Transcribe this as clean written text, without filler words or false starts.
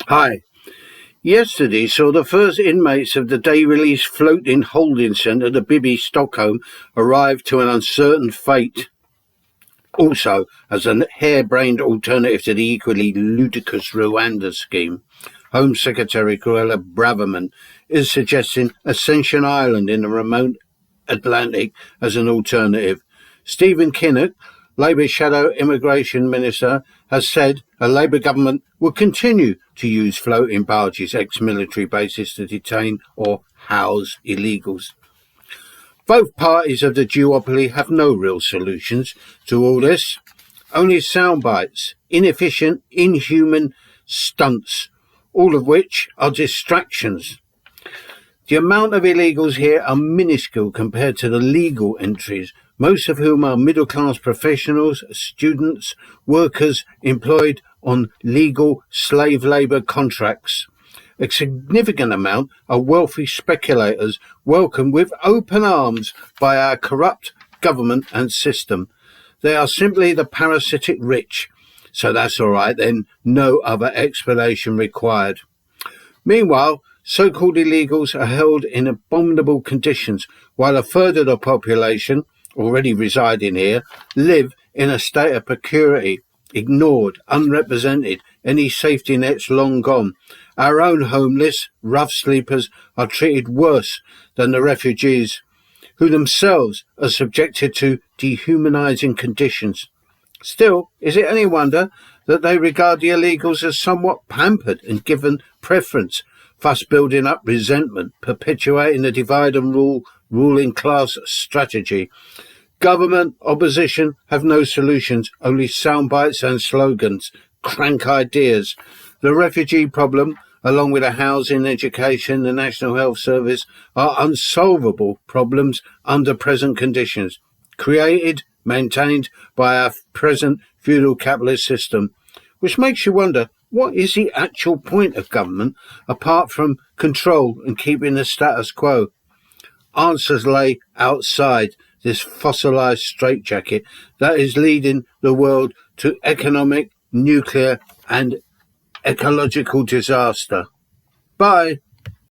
Hi. Yesterday saw the first inmates of the day-release floating holding centre, the Bibby Stockholm, arrive to an uncertain fate. Also, as a harebrained alternative to the equally ludicrous Rwanda scheme, Home Secretary Cruella Braverman is suggesting Ascension Island in the remote Atlantic as an alternative. Stephen Kinnock, Labour Shadow Immigration Minister, has said a Labour government will continue to use floating barges, ex-military bases, to detain or house illegals. Both parties of the duopoly have no real solutions to all this, only sound bites, inefficient, inhuman stunts, all of which are distractions. The amount of illegals here are minuscule compared to the legal entries, most of whom are middle-class professionals, students, workers employed on legal slave labour contracts. A significant amount are wealthy speculators welcomed with open arms by our corrupt government and system. They are simply the parasitic rich, so that's all right then, no other explanation required. Meanwhile, so-called illegals are held in abominable conditions, while a third of the population, already residing here, live in a state of precariety, ignored, unrepresented, any safety nets long gone. Our own homeless, rough sleepers are treated worse than the refugees, who themselves are subjected to dehumanising conditions. Still, is it any wonder that they regard the illegals as somewhat pampered and given preference, thus building up resentment, perpetuating the divide and rule ruling class strategy? Government, opposition have no solutions, only sound bites and slogans, crank ideas. The refugee problem, along with the housing, education, the National Health Service, are unsolvable problems under present conditions, created, maintained by our present feudal capitalist system, which makes you wonder, what is the actual point of government apart from control and keeping the status quo? Answers lay outside this fossilised straitjacket that is leading the world to economic, nuclear and ecological disaster. Bye.